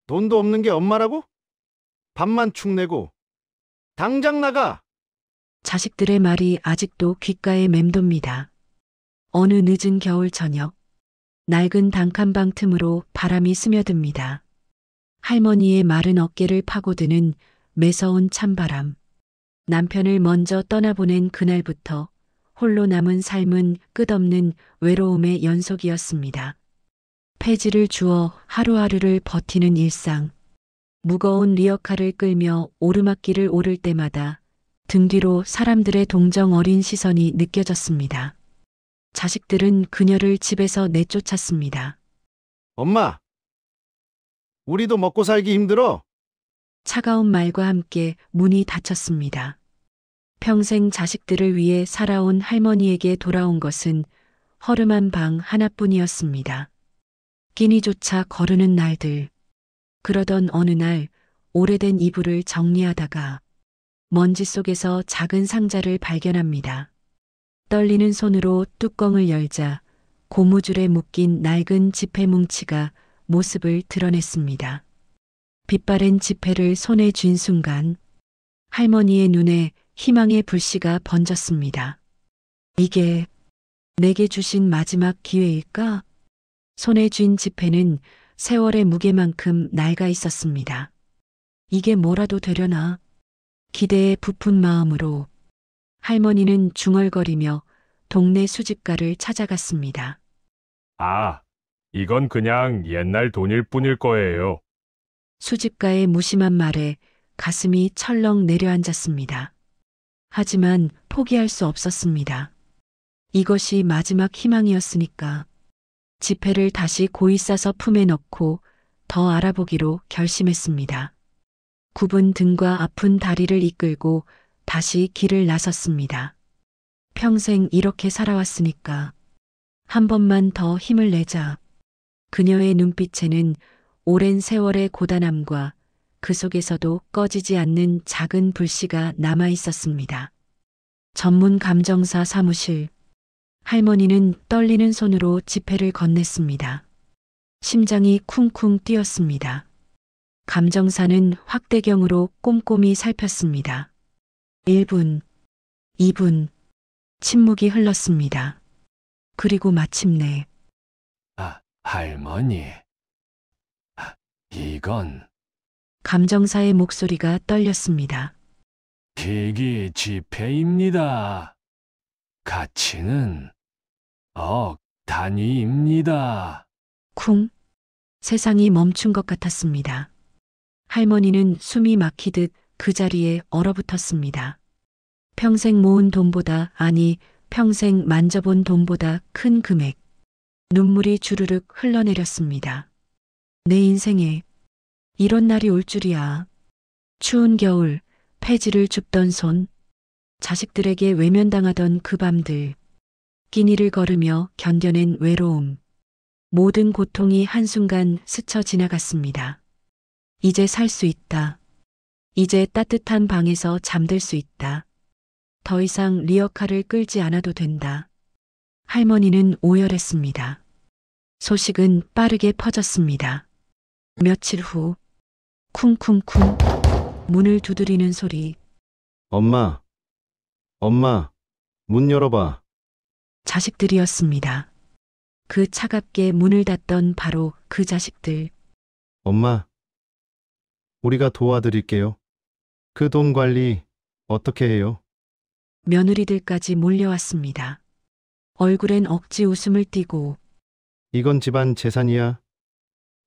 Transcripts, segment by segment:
돈도 없는 게 엄마라고? 밥만 축 내고. 당장 나가! 자식들의 말이 아직도 귓가에 맴돕니다. 어느 늦은 겨울 저녁, 낡은 단칸방 틈으로 바람이 스며듭니다. 할머니의 마른 어깨를 파고드는 매서운 찬바람. 남편을 먼저 떠나보낸 그날부터 홀로 남은 삶은 끝없는 외로움의 연속이었습니다. 폐지를 주어 하루하루를 버티는 일상. 무거운 리어카를 끌며 오르막길을 오를 때마다 등 뒤로 사람들의 동정 어린 시선이 느껴졌습니다. 자식들은 그녀를 집에서 내쫓았습니다. 엄마! 우리도 먹고 살기 힘들어. 차가운 말과 함께 문이 닫혔습니다. 평생 자식들을 위해 살아온 할머니에게 돌아온 것은 허름한 방 하나뿐이었습니다. 끼니조차 거르는 날들. 그러던 어느 날 오래된 이불을 정리하다가 먼지 속에서 작은 상자를 발견합니다. 떨리는 손으로 뚜껑을 열자 고무줄에 묶인 낡은 지폐 뭉치가 모습을 드러냈습니다. 빛바랜 지폐를 손에 쥔 순간 할머니의 눈에 희망의 불씨가 번졌습니다. 이게 내게 주신 마지막 기회일까? 손에 쥔 지폐는 세월의 무게만큼 낡아 있었습니다. 이게 뭐라도 되려나? 기대에 부푼 마음으로 할머니는 중얼거리며 동네 수집가를 찾아갔습니다. 아, 이건 그냥 옛날 돈일 뿐일 거예요. 수집가의 무심한 말에 가슴이 철렁 내려앉았습니다. 하지만 포기할 수 없었습니다. 이것이 마지막 희망이었으니까. 지폐를 다시 고이 싸서 품에 넣고 더 알아보기로 결심했습니다. 굽은 등과 아픈 다리를 이끌고 다시 길을 나섰습니다. 평생 이렇게 살아왔으니까 한 번만 더 힘을 내자. 그녀의 눈빛에는 오랜 세월의 고단함과 그 속에서도 꺼지지 않는 작은 불씨가 남아 있었습니다. 전문 감정사 사무실. 할머니는 떨리는 손으로 지폐를 건넸습니다. 심장이 쿵쿵 뛰었습니다. 감정사는 확대경으로 꼼꼼히 살폈습니다. 1분, 2분, 침묵이 흘렀습니다. 그리고 마침내 할머니. 이건 감정사의 목소리가 떨렸습니다. 기기 지폐입니다. 가치는 억 단위입니다. 쿵. 세상이 멈춘 것 같았습니다. 할머니는 숨이 막히듯 그 자리에 얼어붙었습니다. 평생 모은 돈보다, 아니 평생 만져본 돈보다 큰 금액. 눈물이 주르륵 흘러내렸습니다. 내 인생에 이런 날이 올 줄이야. 추운 겨울, 폐지를 줍던 손, 자식들에게 외면당하던 그 밤들, 끼니를 걸으며 견뎌낸 외로움. 모든 고통이 한순간 스쳐 지나갔습니다. 이제 살 수 있다. 이제 따뜻한 방에서 잠들 수 있다. 더 이상 리어카를 끌지 않아도 된다. 할머니는 오열했습니다. 소식은 빠르게 퍼졌습니다. 며칠 후, 쿵쿵쿵, 문을 두드리는 소리. 엄마, 문 열어봐. 자식들이었습니다. 그 차갑게 문을 닫던 바로 그 자식들. 엄마, 우리가 도와드릴게요. 그 돈 관리 어떻게 해요? 며느리들까지 몰려왔습니다. 얼굴엔 억지 웃음을 띠고 이건 집안 재산이야.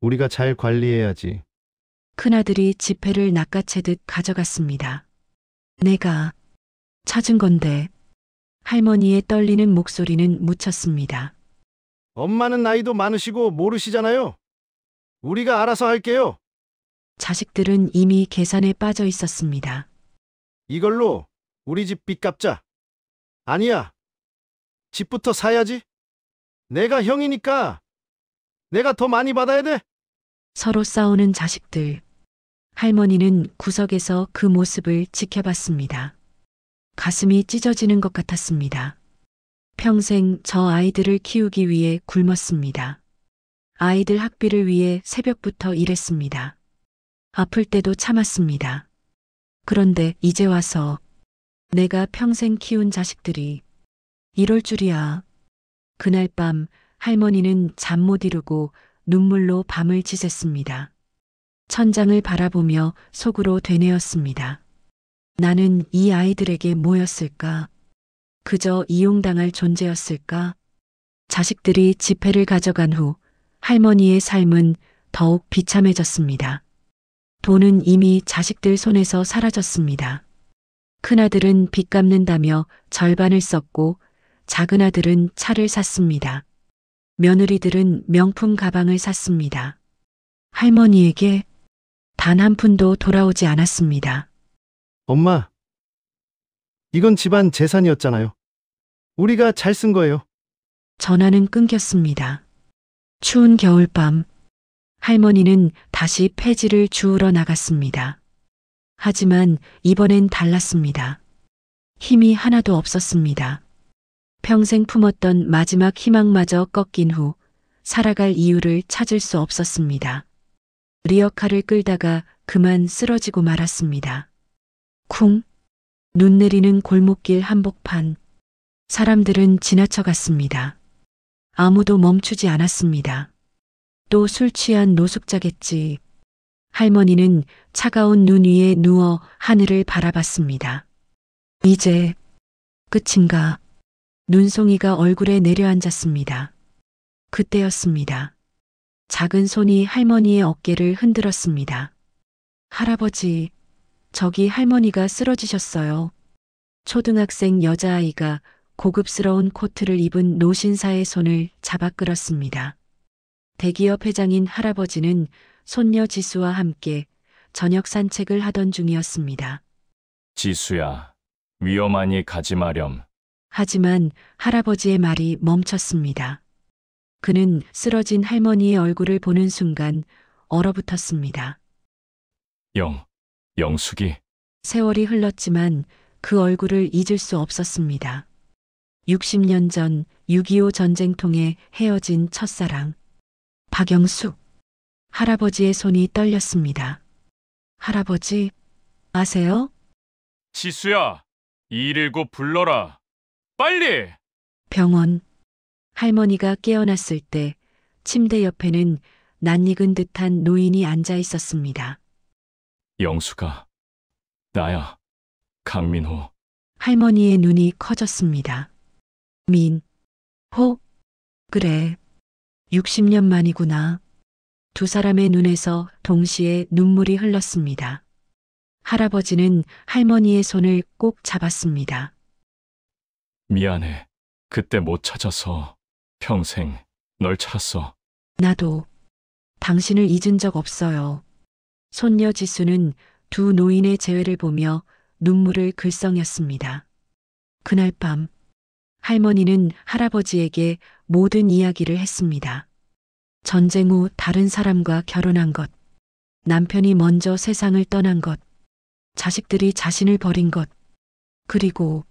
우리가 잘 관리해야지. 큰아들이 지폐를 낚아채듯 가져갔습니다. 내가 찾은 건데. 할머니의 떨리는 목소리는 묻혔습니다. 엄마는 나이도 많으시고 모르시잖아요. 우리가 알아서 할게요. 자식들은 이미 계산에 빠져 있었습니다. 이걸로 우리 집 빚 갚자. 아니야. 집부터 사야지. 내가 형이니까 내가 더 많이 받아야 돼. 서로 싸우는 자식들. 할머니는 구석에서 그 모습을 지켜봤습니다. 가슴이 찢어지는 것 같았습니다. 평생 저 아이들을 키우기 위해 굶었습니다. 아이들 학비를 위해 새벽부터 일했습니다. 아플 때도 참았습니다. 그런데 이제 와서 내가 평생 키운 자식들이 이럴 줄이야. 그날 밤 할머니는 잠 못 이루고 눈물로 밤을 지샜습니다. 천장을 바라보며 속으로 되뇌었습니다. 나는 이 아이들에게 뭐였을까? 그저 이용당할 존재였을까? 자식들이 지폐를 가져간 후 할머니의 삶은 더욱 비참해졌습니다. 돈은 이미 자식들 손에서 사라졌습니다. 큰아들은 빚 갚는다며 절반을 썼고 작은아들은 차를 샀습니다. 며느리들은 명품 가방을 샀습니다. 할머니에게 단 한 푼도 돌아오지 않았습니다. 엄마, 이건 집안 재산이었잖아요. 우리가 잘 쓴 거예요. 전화는 끊겼습니다. 추운 겨울밤, 할머니는 다시 폐지를 주우러 나갔습니다. 하지만 이번엔 달랐습니다. 힘이 하나도 없었습니다. 평생 품었던 마지막 희망마저 꺾인 후 살아갈 이유를 찾을 수 없었습니다. 리어카를 끌다가 그만 쓰러지고 말았습니다. 쿵! 눈 내리는 골목길 한복판. 사람들은 지나쳐 갔습니다. 아무도 멈추지 않았습니다. 또 술 취한 노숙자겠지. 할머니는 차가운 눈 위에 누워 하늘을 바라봤습니다. 이제 끝인가? 눈송이가 얼굴에 내려앉았습니다. 그때였습니다. 작은 손이 할머니의 어깨를 흔들었습니다. 할아버지, 저기 할머니가 쓰러지셨어요. 초등학생 여자아이가 고급스러운 코트를 입은 노신사의 손을 잡아 끌었습니다. 대기업 회장인 할아버지는 손녀 지수와 함께 저녁 산책을 하던 중이었습니다. 지수야, 위험하니 가지 마렴. 하지만 할아버지의 말이 멈췄습니다. 그는 쓰러진 할머니의 얼굴을 보는 순간 얼어붙었습니다. 영숙이. 세월이 흘렀지만 그 얼굴을 잊을 수 없었습니다. 60년 전 6.25 전쟁통에 헤어진 첫사랑. 박영숙. 할아버지의 손이 떨렸습니다. 할아버지, 아세요? 지수야, 119 불러라. 빨리! 병원. 할머니가 깨어났을 때 침대 옆에는 낯익은 듯한 노인이 앉아 있었습니다. 영수가, 나야, 강민호. 할머니의 눈이 커졌습니다. 호? 그래. 60년 만이구나. 두 사람의 눈에서 동시에 눈물이 흘렀습니다. 할아버지는 할머니의 손을 꼭 잡았습니다. 미안해. 그때 못 찾아서 평생 널 찾았어. 나도 당신을 잊은 적 없어요. 손녀 지수는 두 노인의 재회를 보며 눈물을 글썽였습니다. 그날 밤 할머니는 할아버지에게 모든 이야기를 했습니다. 전쟁 후 다른 사람과 결혼한 것, 남편이 먼저 세상을 떠난 것, 자식들이 자신을 버린 것, 그리고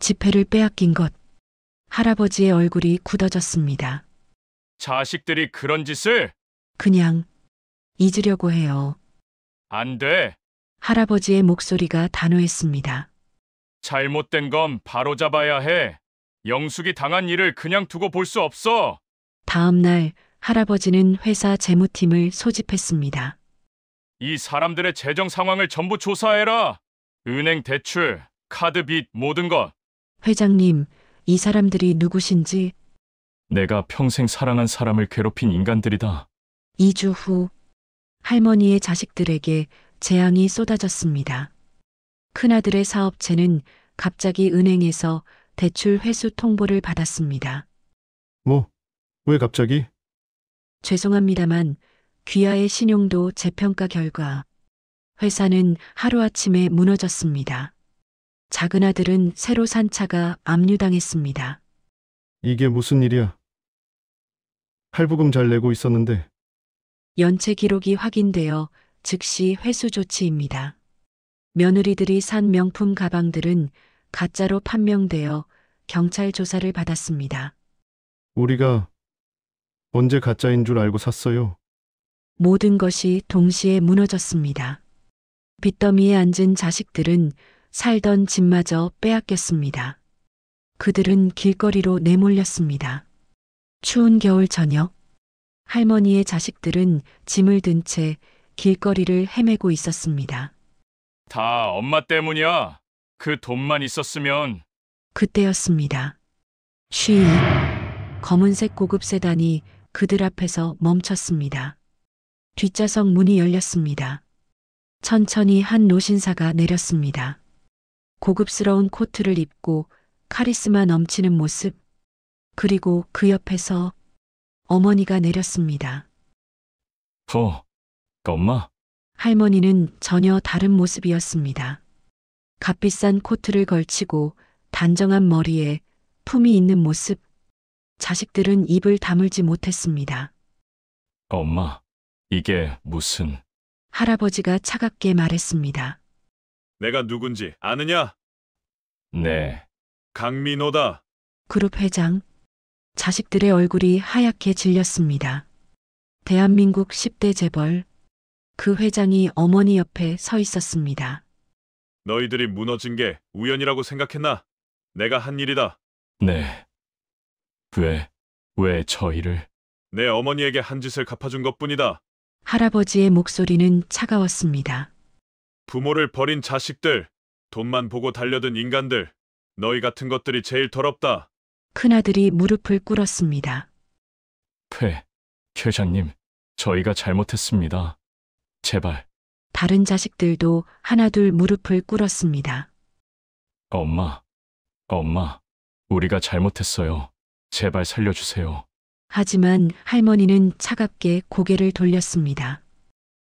지폐를 빼앗긴 것. 할아버지의 얼굴이 굳어졌습니다. 자식들이 그런 짓을? 그냥 잊으려고 해요. 안 돼. 할아버지의 목소리가 단호했습니다. 잘못된 건 바로잡아야 해. 영숙이 당한 일을 그냥 두고 볼 수 없어. 다음 날 할아버지는 회사 재무팀을 소집했습니다. 이 사람들의 재정 상황을 전부 조사해라. 은행 대출, 카드 빚 모든 것. 회장님, 이 사람들이 누구신지. 내가 평생 사랑한 사람을 괴롭힌 인간들이다. 2주 후 할머니의 자식들에게 재앙이 쏟아졌습니다. 큰아들의 사업체는 갑자기 은행에서 대출 회수 통보를 받았습니다. 왜 갑자기? 죄송합니다만 귀하의 신용도 재평가 결과 회사는 하루아침에 무너졌습니다. 작은아들은 새로 산 차가 압류당했습니다. 이게 무슨 일이야? 할부금 잘 내고 있었는데. 연체 기록이 확인되어 즉시 회수 조치입니다. 며느리들이 산 명품 가방들은 가짜로 판명되어 경찰 조사를 받았습니다. 우리가 언제 가짜인 줄 알고 샀어요. 모든 것이 동시에 무너졌습니다. 빚더미에 앉은 자식들은 살던 집마저 빼앗겼습니다. 그들은 길거리로 내몰렸습니다. 추운 겨울 저녁, 할머니의 자식들은 짐을 든 채 길거리를 헤매고 있었습니다. 다 엄마 때문이야. 그 돈만 있었으면. 그때였습니다. 쉬. 검은색 고급 세단이 그들 앞에서 멈췄습니다. 뒷좌석 문이 열렸습니다. 천천히 한 노신사가 내렸습니다. 고급스러운 코트를 입고 카리스마 넘치는 모습, 그리고 그 옆에서 어머니가 내렸습니다. 엄마. 할머니는 전혀 다른 모습이었습니다. 값비싼 코트를 걸치고 단정한 머리에 품이 있는 모습, 자식들은 입을 다물지 못했습니다. 엄마, 이게 무슨... 할아버지가 차갑게 말했습니다. 내가 누군지 아느냐? 네, 강민호다. 그룹 회장. 자식들의 얼굴이 하얗게 질렸습니다. 대한민국 10대 재벌. 그 회장이 어머니 옆에 서 있었습니다. 너희들이 무너진 게 우연이라고 생각했나? 내가 한 일이다. 네. 왜 저희를... 내 어머니에게 한 짓을 갚아준 것뿐이다. 할아버지의 목소리는 차가웠습니다. 부모를 버린 자식들, 돈만 보고 달려든 인간들, 너희 같은 것들이 제일 더럽다. 큰아들이 무릎을 꿇었습니다. 회장님, 저희가 잘못했습니다. 제발. 다른 자식들도 하나둘 무릎을 꿇었습니다. 엄마, 우리가 잘못했어요. 제발 살려주세요. 하지만 할머니는 차갑게 고개를 돌렸습니다.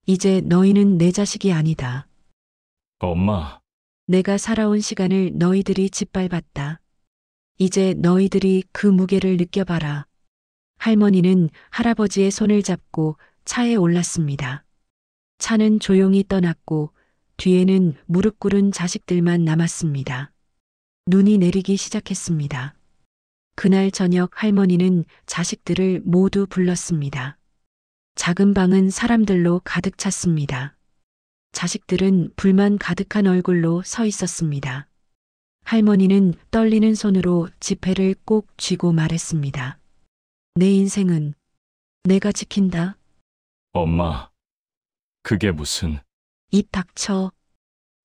이제 너희는 내 자식이 아니다. 엄마, 내가 살아온 시간을 너희들이 짓밟았다. 이제 너희들이 그 무게를 느껴봐라. 할머니는 할아버지의 손을 잡고 차에 올랐습니다. 차는 조용히 떠났고 뒤에는 무릎 꿇은 자식들만 남았습니다. 눈이 내리기 시작했습니다. 그날 저녁 할머니는 자식들을 모두 불렀습니다. 작은 방은 사람들로 가득 찼습니다. 자식들은 불만 가득한 얼굴로 서 있었습니다. 할머니는 떨리는 손으로 지폐를 꼭 쥐고 말했습니다. 내 인생은 내가 지킨다. 엄마, 그게 무슨... 입 닥쳐.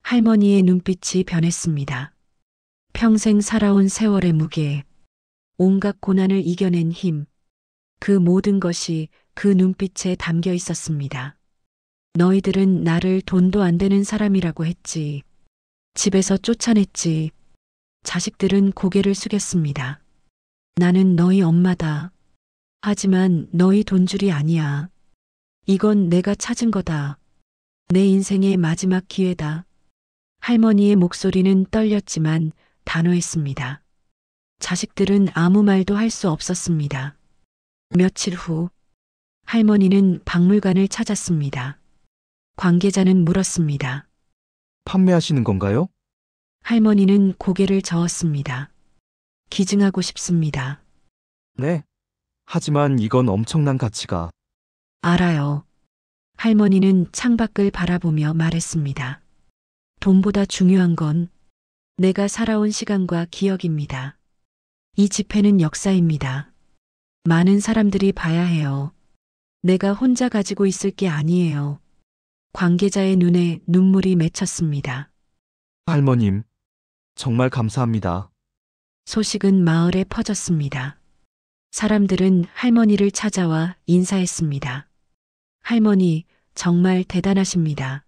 할머니의 눈빛이 변했습니다. 평생 살아온 세월의 무게, 온갖 고난을 이겨낸 힘, 그 모든 것이 그 눈빛에 담겨 있었습니다. 너희들은 나를 돈도 안 되는 사람이라고 했지. 집에서 쫓아냈지. 자식들은 고개를 숙였습니다. 나는 너희 엄마다. 하지만 너희 돈줄이 아니야. 이건 내가 찾은 거다. 내 인생의 마지막 기회다. 할머니의 목소리는 떨렸지만 단호했습니다. 자식들은 아무 말도 할 수 없었습니다. 며칠 후 할머니는 박물관을 찾았습니다. 관계자는 물었습니다. 판매하시는 건가요? 할머니는 고개를 저었습니다. 기증하고 싶습니다. 네. 하지만 이건 엄청난 가치가. 알아요. 할머니는 창밖을 바라보며 말했습니다. 돈보다 중요한 건 내가 살아온 시간과 기억입니다. 이 지폐는 역사입니다. 많은 사람들이 봐야 해요. 내가 혼자 가지고 있을 게 아니에요. 관계자의 눈에 눈물이 맺혔습니다. 할머님, 정말 감사합니다. 소식은 마을에 퍼졌습니다. 사람들은 할머니를 찾아와 인사했습니다. 할머니, 정말 대단하십니다.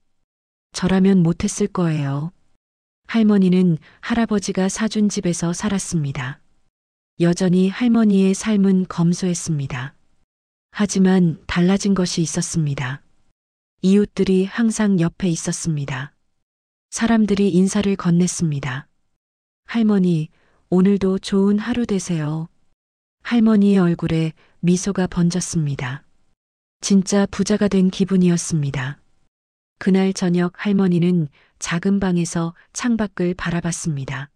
저라면 못했을 거예요. 할머니는 할아버지가 사준 집에서 살았습니다. 여전히 할머니의 삶은 검소했습니다. 하지만 달라진 것이 있었습니다. 이웃들이 항상 옆에 있었습니다. 사람들이 인사를 건넸습니다. 할머니, 오늘도 좋은 하루 되세요. 할머니의 얼굴에 미소가 번졌습니다. 진짜 부자가 된 기분이었습니다. 그날 저녁 할머니는 작은 방에서 창밖을 바라봤습니다.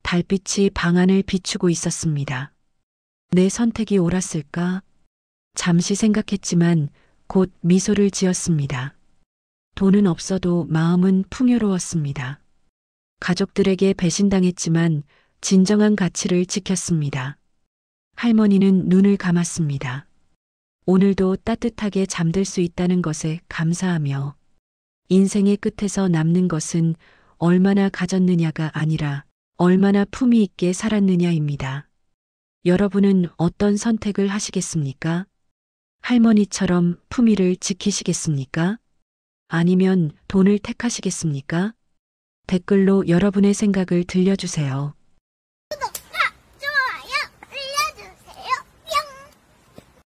달빛이 방 안을 비추고 있었습니다. 내 선택이 옳았을까? 잠시 생각했지만 곧 미소를 지었습니다. 돈은 없어도 마음은 풍요로웠습니다. 가족들에게 배신당했지만 진정한 가치를 지켰습니다. 할머니는 눈을 감았습니다. 오늘도 따뜻하게 잠들 수 있다는 것에 감사하며 인생의 끝에서 남는 것은 얼마나 가졌느냐가 아니라 얼마나 품위 있게 살았느냐입니다. 여러분은 어떤 선택을 하시겠습니까? 할머니처럼 품위를 지키시겠습니까? 아니면 돈을 택하시겠습니까? 댓글로 여러분의 생각을 들려주세요.